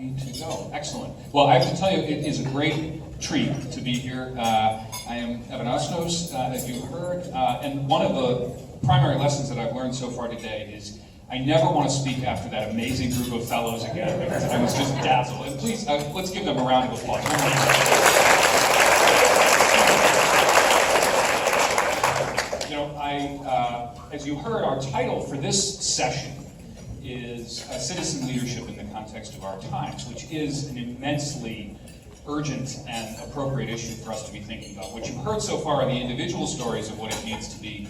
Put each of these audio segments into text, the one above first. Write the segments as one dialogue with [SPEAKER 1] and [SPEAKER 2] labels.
[SPEAKER 1] To go. Excellent. Well, I have to tell you, it is a great treat to be here. I am Evan Osnos, as you heard, and one of the primary lessons that I've learned so far today is I never want to speak after that amazing group of fellows again, because I was just dazzled. And please, let's give them a round of applause. You know, as you heard, our title for this session is citizen leadership in the context of our times, which is an immensely urgent and appropriate issue for us to be thinking about. What you've heard so far are the individual stories of what it means to be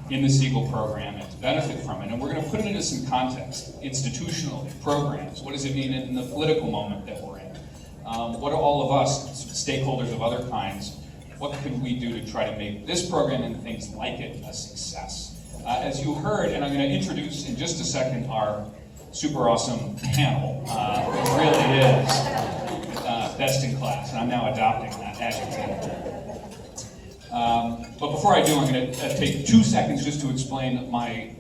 [SPEAKER 1] in the Segal Program and to benefit from it. And we're going to put it into some context, institutionally, programs. What does it mean in the political moment that we're in? What do all of us, stakeholders of other kinds, what can we do to try to make this program and things like it a success? As you heard, and I'm going to introduce in just a second our super awesome panel. It really is best in class, and I'm now adopting that adjective. But before I do, I'm going to take 2 seconds just to explain my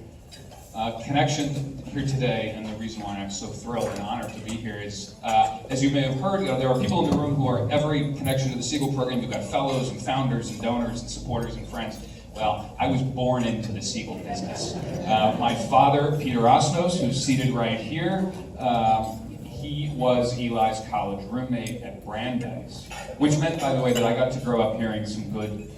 [SPEAKER 1] connection here today, and the reason why I'm so thrilled and honored to be here is, as you may have heard, there are people in the room who are every connection to the Segal Program. You've got fellows and founders and donors and supporters and friends. Well, I was born into the Segal business. My father, Peter Osnos, who's seated right here, he was Eli's college roommate at Brandeis, which meant, by the way, that I got to grow up hearing some good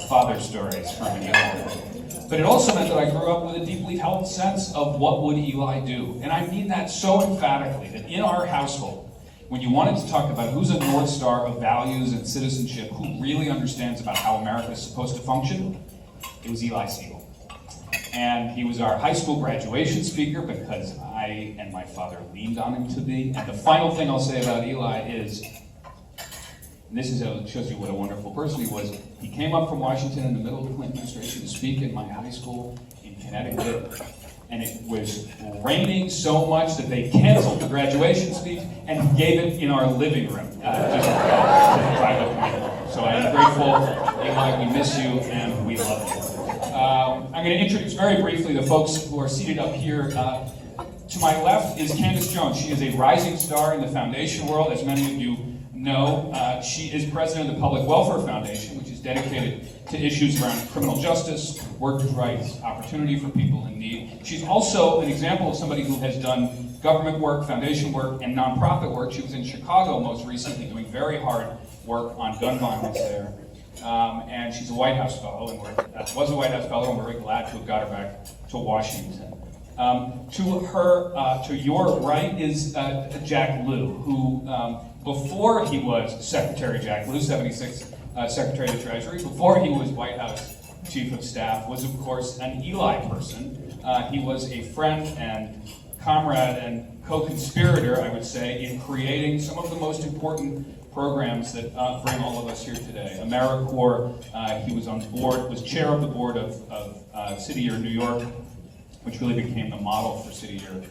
[SPEAKER 1] father stories from Eli. But it also meant that I grew up with a deeply held sense of what would Eli do. And I mean that so emphatically that in our household, when you wanted to talk about who's a North Star of values and citizenship, who really understands about how America is supposed to function, it was Eli Segal. And he was our high school graduation speaker because I and my father leaned on him to be. And the final thing I'll say about Eli is, and this is how it shows you what a wonderful person he was, he came up from Washington in the middle of the Clinton administration to speak in my high school in Connecticut. And it was raining so much that they canceled the graduation speech and gave it in our living room. Just to private point. So I am grateful. Eli, we miss you and we love you. I'm going to introduce very briefly the folks who are seated up here. To my left is Candice Jones. She is a rising star in the foundation world, as many of you know. She is president of the Public Welfare Foundation, which is dedicated to issues around criminal justice, workers' rights, opportunity for people in need. She's also an example of somebody who has done government work, foundation work, and nonprofit work. She was in Chicago most recently doing very hard work on gun violence there. And she's a White House fellow, and was a White House fellow, and we're very glad to have got her back to Washington. To your right is Jack Lew, who before he was Secretary Jack Lew, 76th Secretary of the Treasury, before he was White House Chief of Staff, was of course an Eli person. He was a friend and comrade and co-conspirator, I would say, in creating some of the most important programs that bring all of us here today. AmeriCorps, he was on the board, was chair of the board of City Year New York, which really became the model for City Year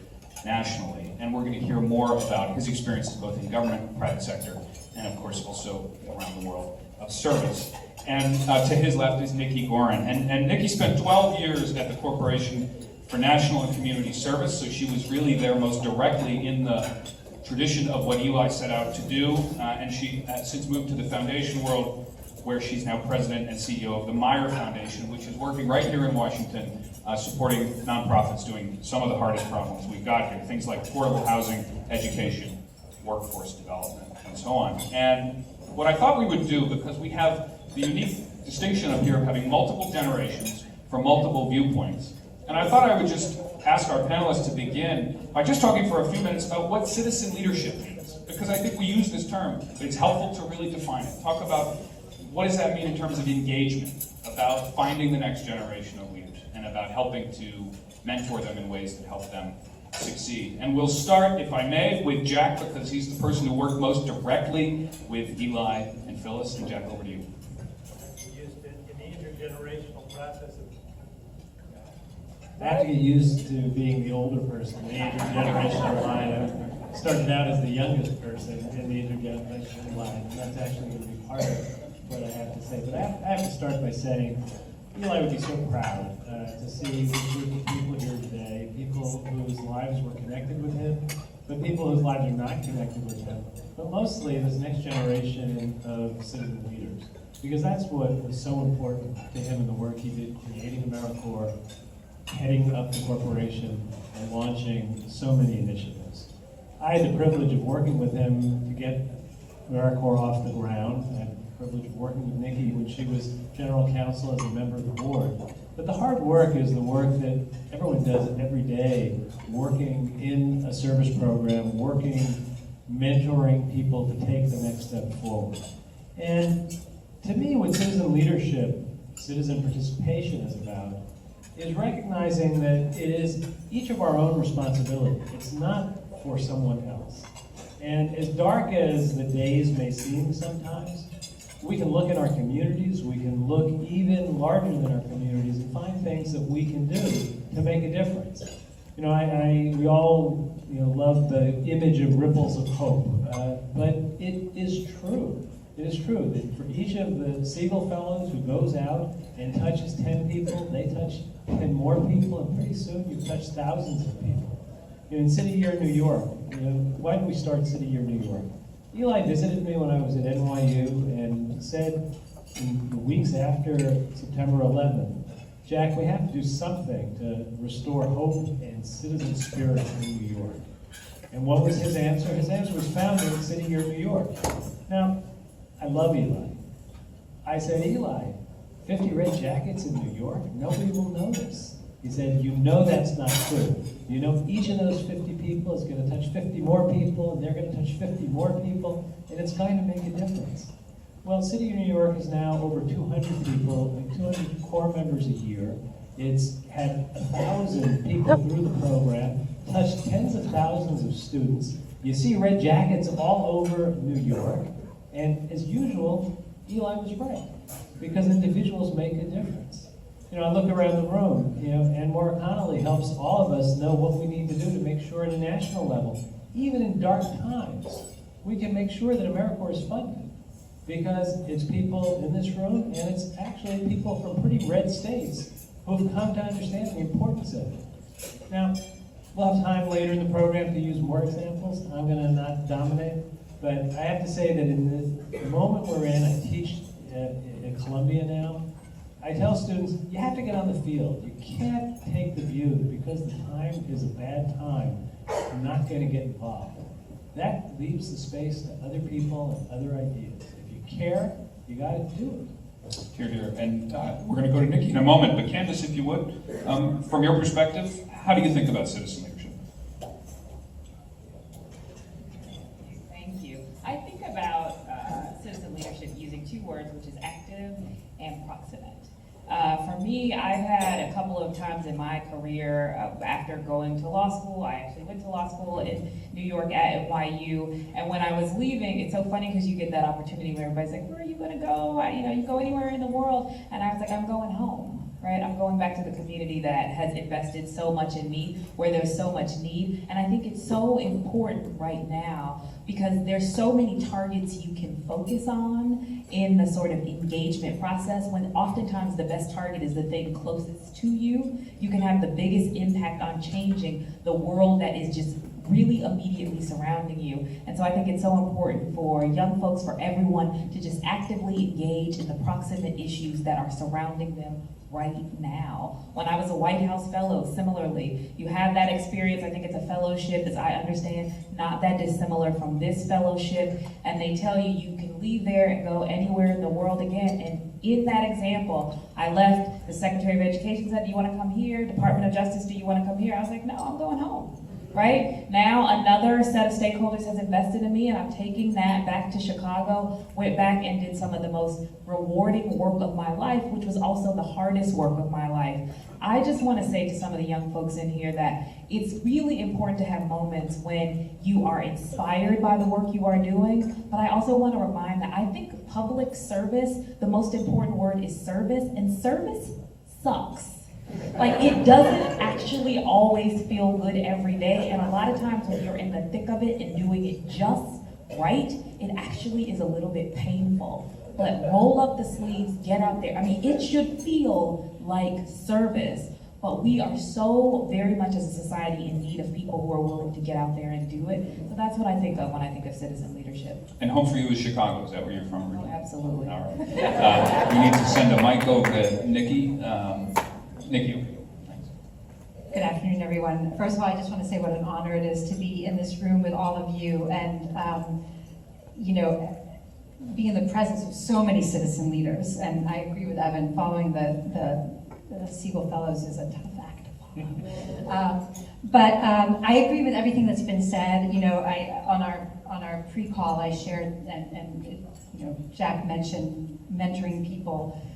[SPEAKER 1] nationally. And we're going to hear more about his experiences both in government, private sector, and of course also around the world of service. And to his left is Nicky Goren. And Nicky spent 12 years at the Corporation for National and Community Service, so she was really there most directly in the tradition of what Eli set out to do, and she has since moved to the foundation world, where she's now president and CEO of the Meyer Foundation, which is working right here in Washington, supporting nonprofits doing some of the hardest problems we've got here, things like affordable housing, education, workforce development, and so on. And what I thought we would do, because we have the unique distinction up here of having multiple generations from multiple viewpoints, and I thought I would just ask our panelists to begin by just talking for a few minutes about what citizen leadership means. Because I think we use this term, but it's helpful to really define it. Talk about what does that mean in terms of engagement, about finding the next generation of leaders, and about helping to mentor them in ways that help them succeed. And we'll start, if I may, with Jack, because he's the person who worked most directly with Eli and Phyllis. And Jack, over to you.
[SPEAKER 2] We used it in the intergenerational process of
[SPEAKER 3] I have to get used to being the older person, the intergenerational line. I started out as the youngest person in the intergenerational line, and that's actually going to be part of what I have to say. But I have to start by saying, Eli would be so proud to see this group of people here today, people whose lives were connected with him, but people whose lives are not connected with him, but mostly this next generation of citizen leaders. Because that's what was so important to him in the work he did creating AmeriCorps, heading up the corporation, and launching so many initiatives. I had the privilege of working with him to get AmeriCorps off the ground. I had the privilege of working with Nicky when she was general counsel as a member of the board. But the hard work is the work that everyone does every day, working in a service program, working, mentoring people to take the next step forward. And to me, what citizen leadership, citizen participation is about, is recognizing that it is each of our own responsibility. It's not for someone else. And as dark as the days may seem sometimes, we can look at our communities, we can look even larger than our communities and find things that we can do to make a difference. You know, we all love the image of ripples of hope, but it is true. It is true that for each of the Segal Fellows who goes out and touches 10 people, they touch 10 more people, and pretty soon you've touched thousands of people. In City Year, New York, why did we start City Year, New York? Eli visited me when I was at NYU and said in the weeks after September 11th, Jack, we have to do something to restore hope and citizen spirit in New York. And what was his answer? His answer was found in City Year, New York. Now, I love Eli. I said, Eli, 50 red jackets in New York? Nobody will notice. He said, you know that's not true. You know each of those 50 people is going to touch 50 more people, and they're going to touch 50 more people, and it's going to make a difference. Well, City of New York is now over 200 people, and 200 core members a year. It's had 1,000 people through the program, touched tens of thousands of students. You see red jackets all over New York, and as usual, Eli was right, because individuals make a difference. I look around the room, and Maura Connolly helps all of us know what we need to do to make sure at a national level, even in dark times, we can make sure that AmeriCorps is funded. Because it's people in this room, and it's actually people from pretty red states who've come to understand the importance of it. Now, we'll have time later in the program to use more examples. I'm going to not dominate, but I have to say that in the moment we're in, I teach at Columbia now, I tell students, you have to get on the field. You can't take the view that because the time is a bad time, you're not going to get involved. That leaves the space to other people and other ideas. If you care, you got to do it.
[SPEAKER 1] Here, here. And we're going to go to Nicky in a moment, but Candice, if you would, from your perspective, how do you think about citizen leadership?
[SPEAKER 4] Thank you. I think about citizen leadership using two words, which is active and proximate. For me, I've had a couple of times in my career after going to law school. I actually went to law school in New York at NYU, and when I was leaving, it's so funny because you get that opportunity where everybody's like, where are you going to go? You go anywhere in the world, and I was like, I'm going home. Right? I'm going back to the community that has invested so much in me, where there's so much need. And I think it's so important right now because there's so many targets you can focus on in the sort of engagement process, when oftentimes the best target is the thing closest to you. You can have the biggest impact on changing the world that is just really immediately surrounding you. And so I think it's so important for young folks, for everyone, to just actively engage in the proximate issues that are surrounding them right now. When I was a White House fellow, similarly, you have that experience. I think it's a fellowship, as I understand, not that dissimilar from this fellowship, and they tell you you can leave there and go anywhere in the world again. And in that example, I left, the Secretary of Education said, do you want to come here? Department of Justice, do you want to come here? I was like, no, I'm going home. Right? Now another set of stakeholders has invested in me, and I'm taking that back to Chicago, went back and did some of the most rewarding work of my life, which was also the hardest work of my life. I just want to say to some of the young folks in here that it's really important to have moments when you are inspired by the work you are doing, but I also want to remind that I think public service, the most important word is service, and service sucks. Like, it doesn't actually always feel good every day, and a lot of times when you're in the thick of it and doing it just right, it actually is a little bit painful. But roll up the sleeves, get out there. I mean, it should feel like service. but we are so very much as a society in need of people who are willing to get out there and do it. So that's what I think of when I think of citizen leadership.
[SPEAKER 1] And home for you is Chicago. Is that where you're from?
[SPEAKER 4] Oh, absolutely.
[SPEAKER 1] All right. We need to send a mic over to Nicky. Nicky, over to you. Thanks.
[SPEAKER 5] Good afternoon, everyone. First of all, I just want to say what an honor it is to be in this room with all of you and, be in the presence of so many citizen leaders. And I agree with Evan, following the Segal Fellows is a tough act to follow. But I agree with everything that's been said. On our pre-call, I shared, and Jack mentioned mentoring people.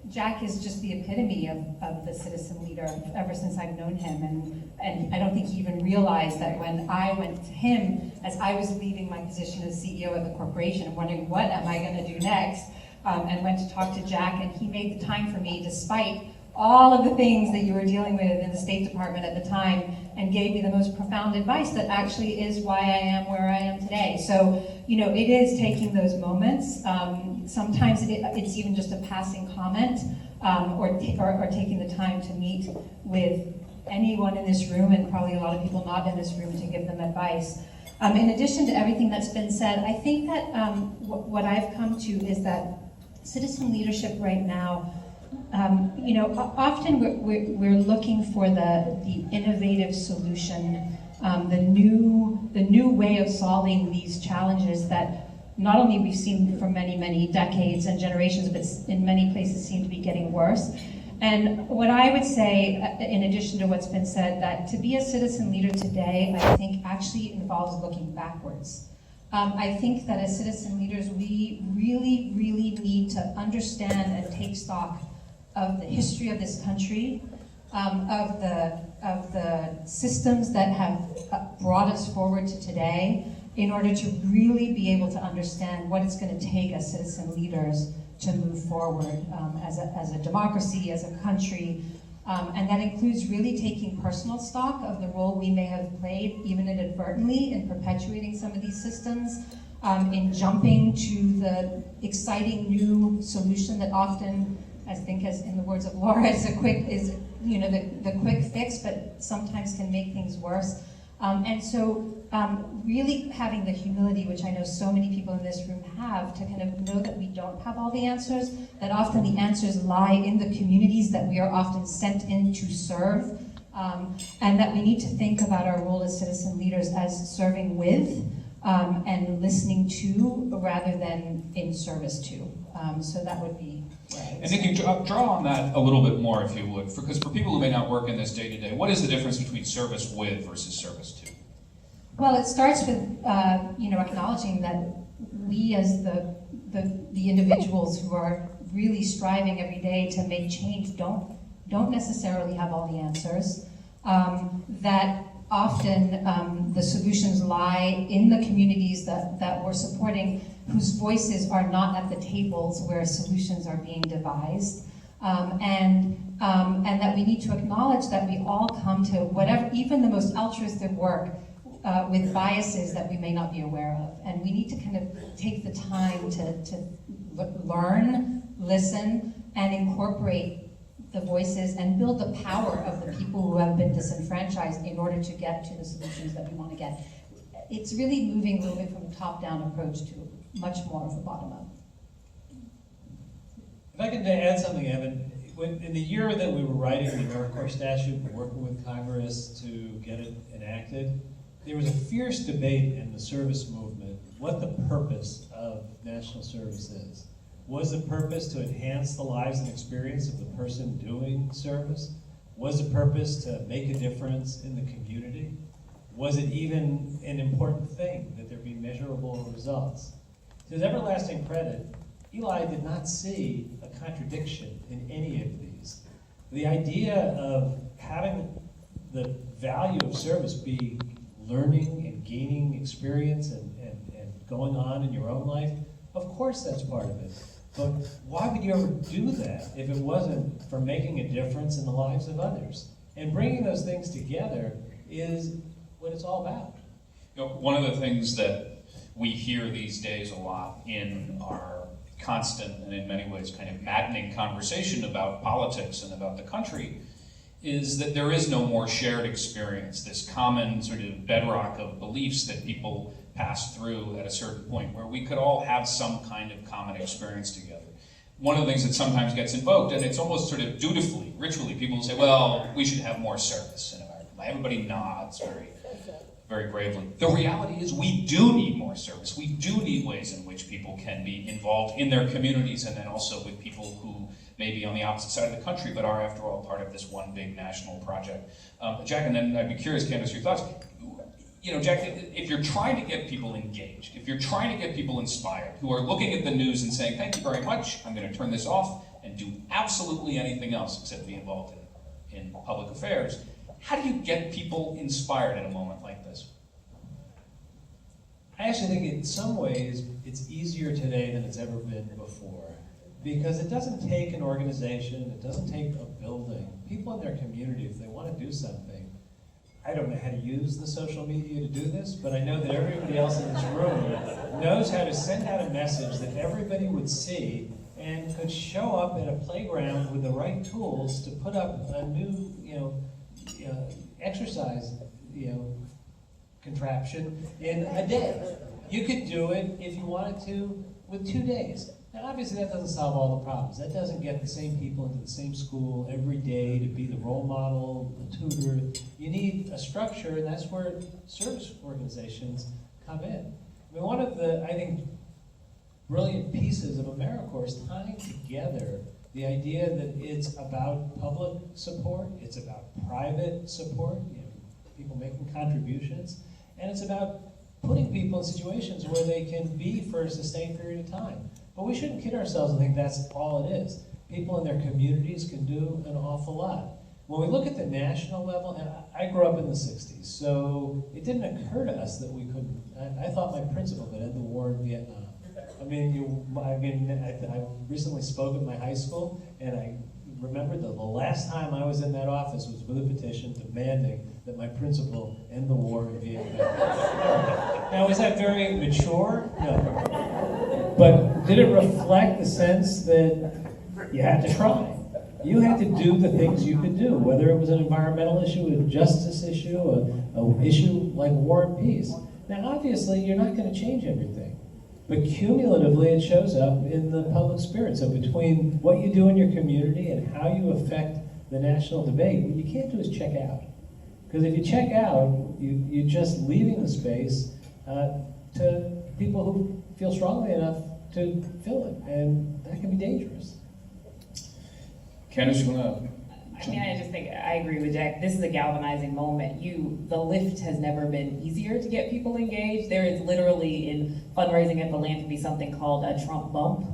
[SPEAKER 5] Jack is just the epitome of the citizen leader ever since I've known him, and I don't think he even realized that when I went to him as I was leaving my position as CEO of the corporation and wondering what am I going to do next, and went to talk to Jack, and he made the time for me despite all of the things that you were dealing with in the State Department at the time, and gave me the most profound advice that actually is why I am where I am today. So, it is taking those moments. Sometimes it's even just a passing comment, or taking the time to meet with anyone in this room, and probably a lot of people not in this room, to give them advice. In addition to everything that's been said, I think that what I've come to is that citizen leadership right now, often we're looking for the innovative solution, the new way of solving these challenges that not only we've seen for many, many decades and generations, but in many places seem to be getting worse. And what I would say, in addition to what's been said, that to be a citizen leader today, I think actually involves looking backwards. I think that as citizen leaders, we really, really need to understand and take stock of the history of this country, of the systems that have brought us forward to today, in order to really be able to understand what it's going to take as citizen leaders to move forward as a democracy, as a country. And that includes really taking personal stock of the role we may have played, even inadvertently, in perpetuating some of these systems, in jumping to the exciting new solution that often, I think, as in the words of Laura, the quick fix, but sometimes can make things worse. And so really having the humility, which I know so many people in this room have, to kind of know that we don't have all the answers, that often the answers lie in the communities that we are often sent in to serve, and that we need to think about our role as citizen leaders as serving with and listening to, rather than in service to. So that would be right.
[SPEAKER 1] And Nicky, draw on that a little bit more, if you would, because for people who may not work in this day to day, what is the difference between service with versus service to?
[SPEAKER 5] Well, it starts with acknowledging that we, as the individuals who are really striving every day to make change, don't necessarily have all the answers. That often the solutions lie in the communities that we're supporting, whose voices are not at the tables where solutions are being devised, and that we need to acknowledge that we all come to whatever, even the most altruistic work, with biases that we may not be aware of, and we need to kind of take the time to learn, listen, and incorporate the voices and build the power of the people who have been disenfranchised in order to get to the solutions that we want to get. It's really moving from a top-down approach to much more of a bottom-up.
[SPEAKER 3] If I could add something, Evan, in the year that we were writing the AmeriCorps statute and working with Congress to get it enacted, there was a fierce debate in the service movement what the purpose of national service is. Was the purpose to enhance the lives and experience of the person doing service? Was the purpose to make a difference in the community? Was it even an important thing that there be measurable results? To his everlasting credit, Eli did not see a contradiction in any of these. The idea of having the value of service be learning and gaining experience and going on in your own life, of course that's part of it. But why would you ever do that if it wasn't for making a difference in the lives of others? And bringing those things together is what it's all about.
[SPEAKER 1] One of the things that we hear these days a lot in our constant and in many ways kind of maddening conversation about politics and about the country is that there is no more shared experience, this common sort of bedrock of beliefs that people pass through at a certain point, where we could all have some kind of common experience together. One of the things that sometimes gets invoked, and it's almost sort of dutifully, ritually, people will say, well, we should have more service in America. Everybody nods very gravely. The reality is we do need more service. We do need ways in which people can be involved in their communities, and then also with people who may be on the opposite side of the country, but are, after all, part of this one big national project. Jack, and then I'd be curious, Candice, your thoughts. You know, Jack, if you're trying to get people engaged, if you're trying to get people inspired, who are looking at the news and saying, thank you very much, I'm going to turn this off and do absolutely anything else except be involved in public affairs, how do you get people inspired at a moment like this?
[SPEAKER 3] I actually think in some ways it's easier today than it's ever been before, because it doesn't take an organization, it doesn't take a building. People in their community, if they want to do something, I don't know how to use the social media to do this, but I know that everybody else in this room knows how to send out a message that everybody would see and could show up at a playground with the right tools to put up a new, exercise, contraption in a day. You could do it if you wanted to with 2 days. Now, obviously, that doesn't solve all the problems. That doesn't get the same people into the same school every day to be the role model, the tutor. You need a structure, and that's where service organizations come in. I mean, one of the, I think, brilliant pieces of AmeriCorps is tying together the idea that it's about public support, it's about private support, people making contributions, and it's about putting people in situations where they can be for a sustained period of time. But we shouldn't kid ourselves and think that's all it is. People in their communities can do an awful lot. When we look at the national level, and I grew up in the 60s, so it didn't occur to us that we couldn't. I thought my principal could end the war in Vietnam. I recently spoke at my high school, and I remembered that the last time I was in that office was with a petition demanding that my principal end the war in Vietnam. Now, was that very mature? No. But did it reflect the sense that you had to try? You had to do the things you could do, whether it was an environmental issue, a justice issue, an issue like war and peace. Now, obviously, you're not going to change everything. But cumulatively, it shows up in the public spirit. So between what you do in your community and how you affect the national debate, what you can't do is check out. Because if you check out, you're just leaving the space to people who feel strongly enough to fill it. And that can be dangerous.
[SPEAKER 1] Candice, you want to?
[SPEAKER 4] I just think I agree with Jack. This is a galvanizing moment. The lift has never been easier to get people engaged. There is literally in fundraising and philanthropy something called a Trump bump,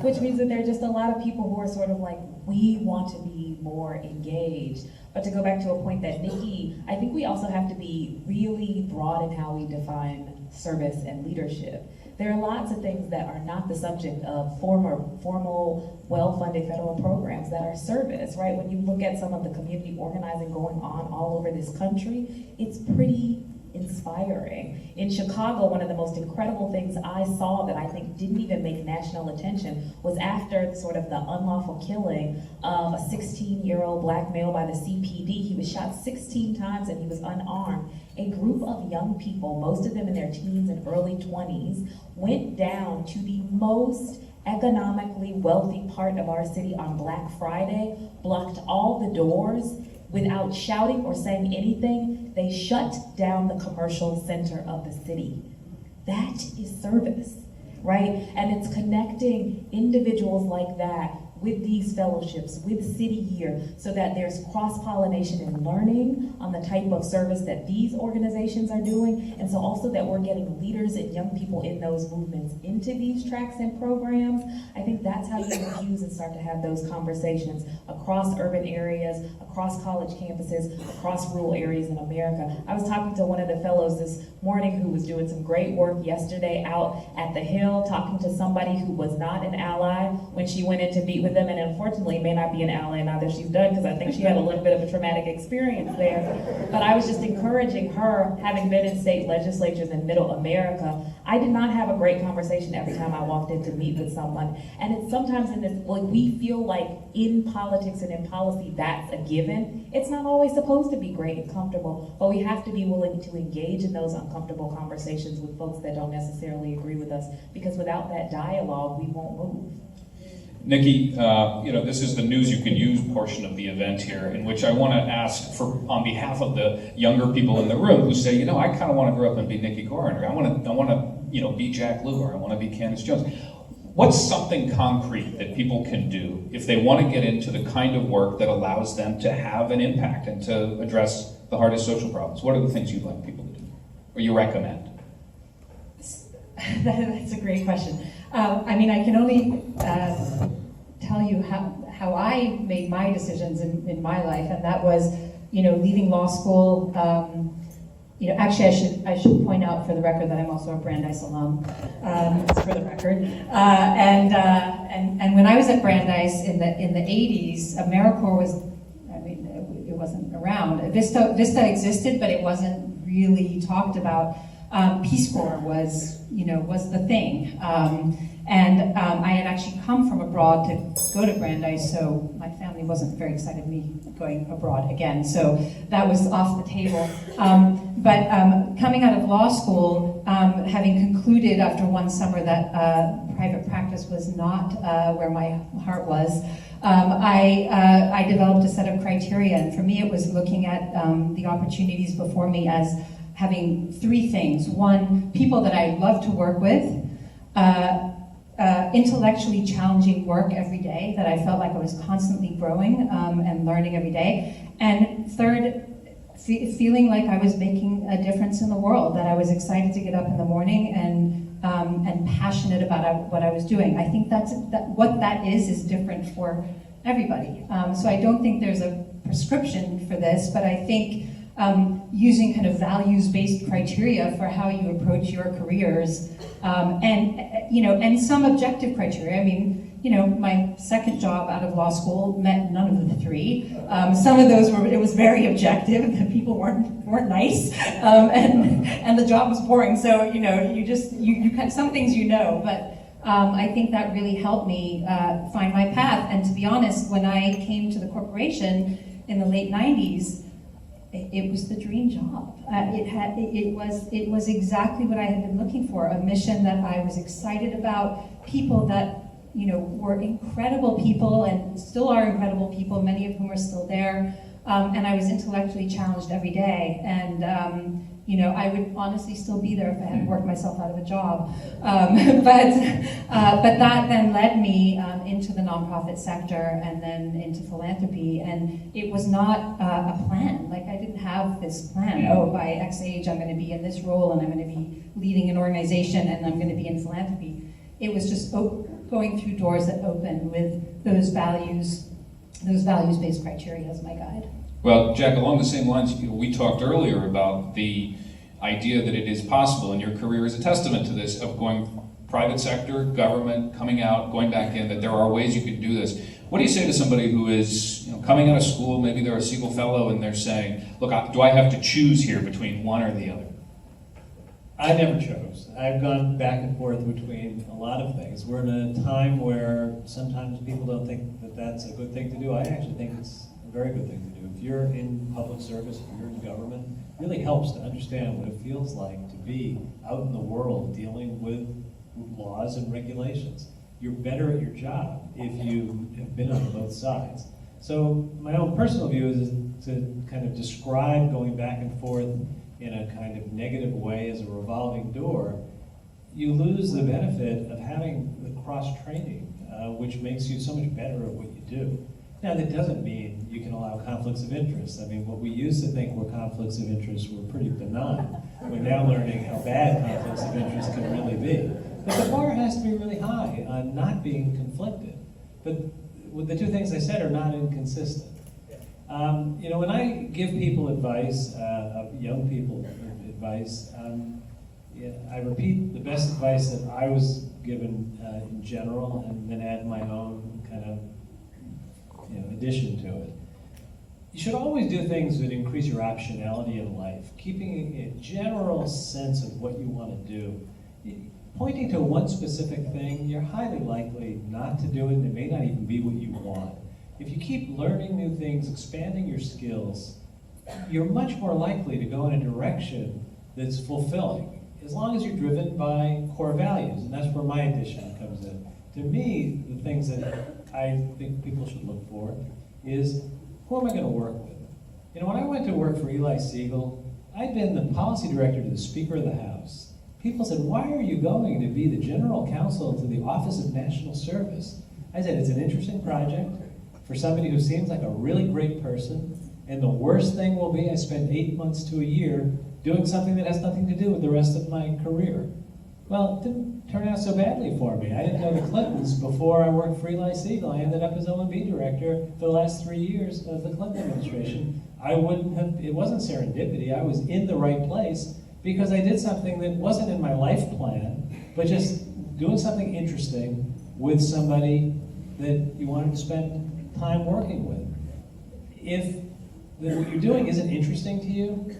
[SPEAKER 4] which means that there are just a lot of people who are sort of like, we want to be more engaged. But to go back to a point that Nicky, I think we also have to be really broad in how we define service and leadership. There are lots of things that are not the subject of formal, well-funded federal programs that are service, right? When you look at some of the community organizing going on all over this country, it's pretty inspiring. In Chicago, one of the most incredible things I saw that I think didn't even make national attention was after sort of the unlawful killing of a 16-year-old black male by the CPD. He was shot 16 times and he was unarmed. A group of young people, most of them in their teens and early 20s, went down to the most economically wealthy part of our city on Black Friday, blocked all the doors. Without shouting or saying anything, they shut down the commercial center of the city. That is service, right? And it's connecting individuals like that with these fellowships, with City Year, so that there's cross-pollination and learning on the type of service that these organizations are doing, and so also that we're getting leaders and young people in those movements into these tracks and programs. I think that's how you infuse and start to have those conversations across urban areas, across college campuses, across rural areas in America. I was talking to one of the fellows this morning who was doing some great work yesterday out at the Hill, talking to somebody who was not an ally when she went in to meet with with them, and unfortunately may not be an ally now that she's done, because I think she had a little bit of a traumatic experience there. But I was just encouraging her, having been in state legislatures in middle America, I did not have a great conversation every time I walked in to meet with someone. And it's sometimes in this, like, we feel like in politics and in policy that's a given. It's not always supposed to be great and comfortable, but we have to be willing to engage in those uncomfortable conversations with folks that don't necessarily agree with us, because without that dialogue, we won't move.
[SPEAKER 1] Nikki, this is the news you can use portion of the event here, in which I want to ask for, on behalf of the younger people in the room who say, I kind of want to grow up and be Nicky Goren, or I want to, be Jack Lew, or I want to be Candice Jones. What's something concrete that people can do if they want to get into the kind of work that allows them to have an impact and to address the hardest social problems? What are the things you'd like people to do, or you recommend?
[SPEAKER 5] That's a great question. I can only tell you how I made my decisions in my life, and that was, leaving law school. Actually, I should point out for the record that I'm also a Brandeis alum, for the record. And when I was at Brandeis in the 80s, AmeriCorps was, it wasn't around. Vista existed, but it wasn't really talked about. Peace Corps was the thing. I had actually come from abroad to go to Brandeis, so my family wasn't very excited me going abroad again. So that was off the table. But coming out of law school, having concluded after one summer that private practice was not where my heart was, I developed a set of criteria. And for me, it was looking at the opportunities before me as having three things. One, people that I love to work with, intellectually challenging work every day, that I felt like I was constantly growing and learning every day. And third, feeling like I was making a difference in the world, that I was excited to get up in the morning and passionate about what I was doing. I think what that is different for everybody. So I don't think there's a prescription for this, but I think using kind of values-based criteria for how you approach your careers, and some objective criteria. My second job out of law school met none of the three. Some of those it was very objective. The people weren't nice, and the job was boring. So you kind of, some things but I think that really helped me find my path. And to be honest, when I came to the corporation in the late 90s, it was the dream job. It was exactly what I had been looking for, a mission that I was excited about, people that were incredible people and still are incredible people, many of whom are still there, and I was intellectually challenged every day. And I would honestly still be there if I hadn't worked myself out of a job. But that then led me into the nonprofit sector and then into philanthropy. And it was not a plan. Like, I didn't have this plan. Oh, by X age, I'm going to be in this role and I'm going to be leading an organization and I'm going to be in philanthropy. It was just going through doors that open with those values-based criteria as my guide.
[SPEAKER 1] Well, Jack, along the same lines, we talked earlier about the idea that it is possible, and your career is a testament to this, of going private sector, government, coming out, going back in, that there are ways you can do this. What do you say to somebody who is coming out of school, maybe they're a Segal Fellow, and they're saying, look, do I have to choose here between one or the other?
[SPEAKER 3] I never chose. I've gone back and forth between a lot of things. We're in a time where sometimes people don't think that that's a good thing to do. I actually think it's a very good thing to do. If you're in public service, if you're in government, it really helps to understand what it feels like to be out in the world dealing with laws and regulations. You're better at your job if you have been on both sides. So my own personal view is to kind of describe going back and forth in a kind of negative way as a revolving door. You lose the benefit of having the cross-training, which makes you so much better at what you do. Now, that doesn't mean you can allow conflicts of interest. What we used to think were conflicts of interest were pretty benign. We're now learning how bad conflicts of interest can really be. But the bar has to be really high on not being conflicted. But the two things I said are not inconsistent. When I give people advice, young people advice, Yeah, I repeat the best advice that I was given in general, and then add my own kind of addition to it. You should always do things that increase your optionality in life, keeping a general sense of what you want to do. Pointing to one specific thing, you're highly likely not to do it, and it may not even be what you want. If you keep learning new things, expanding your skills, you're much more likely to go in a direction that's fulfilling, as long as you're driven by core values, and that's where my addition comes in. To me, the things that I think people should look for is, who am I going to work with? When I went to work for Eli Segal, I'd been the policy director to the Speaker of the House. People said, why are you going to be the general counsel to the Office of National Service? I said, it's an interesting project for somebody who seems like a really great person, and the worst thing will be I spend 8 months to a year doing something that has nothing to do with the rest of my career. Well, it didn't turn out so badly for me. I didn't know the Clintons before I worked for Eli Segal. I ended up as OMB director for the last 3 years of the Clinton administration. It wasn't serendipity. I was in the right place because I did something that wasn't in my life plan, but just doing something interesting with somebody that you wanted to spend time working with. If what you're doing isn't interesting to you,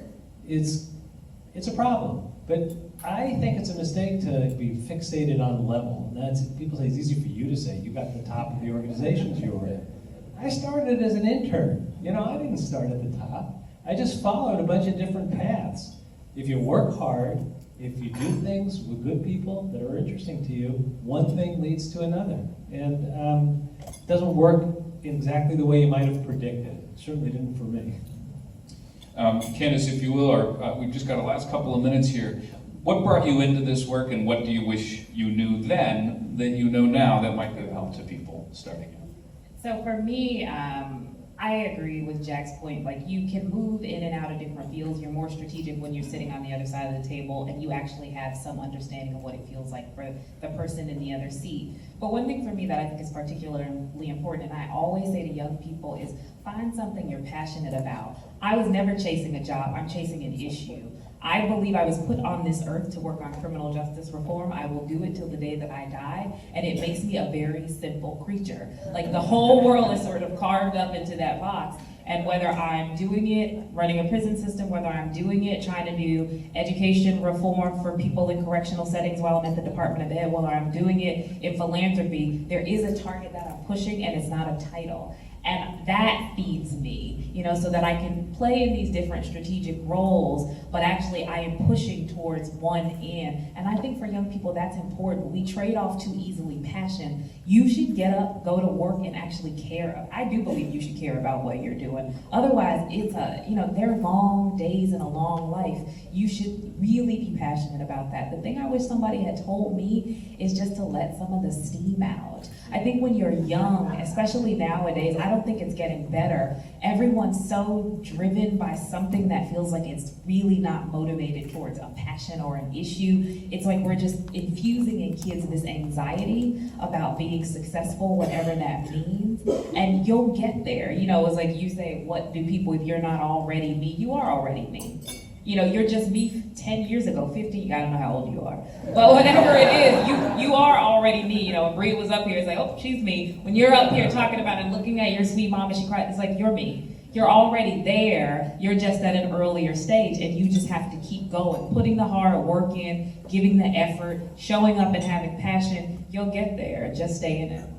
[SPEAKER 3] it's a problem. But I think it's a mistake to be fixated on level. People say it's easy for you to say. You got the top of the organizations you were in. I started as an intern. I didn't start at the top. I just followed a bunch of different paths. If you work hard, if you do things with good people that are interesting to you, one thing leads to another. And it doesn't work exactly the way you might have predicted. It certainly didn't for me.
[SPEAKER 1] Candice, if you will, we've just got a last couple of minutes here. What brought you into this work, and what do you wish you knew then that you know now that might have helped to people starting out?
[SPEAKER 4] So for me, I agree with Jack's point. Like, you can move in and out of different fields. You're more strategic when you're sitting on the other side of the table and you actually have some understanding of what it feels like for the person in the other seat. But one thing for me that I think is particularly important, and I always say to young people, is find something you're passionate about. I was never chasing a job. I'm chasing an issue. I believe I was put on this earth to work on criminal justice reform. I will do it till the day that I die, and it makes me a very simple creature. Like, the whole world is sort of carved up into that box, and whether I'm doing it, running a prison system, whether I'm doing it, trying to do education reform for people in correctional settings while I'm at the Department of Ed, whether I'm doing it in philanthropy, there is a target that I'm pushing, and it's not a title. And that feeds me, so that I can play in these different strategic roles, but actually I am pushing towards one end. And I think for young people, that's important. We trade off too easily passion. You should get up, go to work, and actually care. I do believe you should care about what you're doing. Otherwise, it's there are long days and a long life. You should really be passionate about that. The thing I wish somebody had told me is just to let some of the steam out. I think when you're young, especially nowadays, I don't think it's getting better. Everyone's so driven by something that feels like it's really not motivated towards a passion or an issue. It's like we're just infusing in kids this anxiety about being successful, whatever that means. And you'll get there. It's like you say, what do people, if you're not already me? You are already me. You're just me 10 years ago, 50, I don't know how old you are. But whatever it is, you are already me. When Bria was up here, it's like, oh, she's me. When you're up here talking about and looking at your sweet mom and she cried, it's like, you're me. You're already there, you're just at an earlier stage, and you just have to keep going. Putting the hard work in, giving the effort, showing up and having passion, you'll get there. Just stay in it.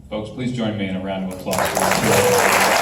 [SPEAKER 1] Folks, please join me in a round of applause.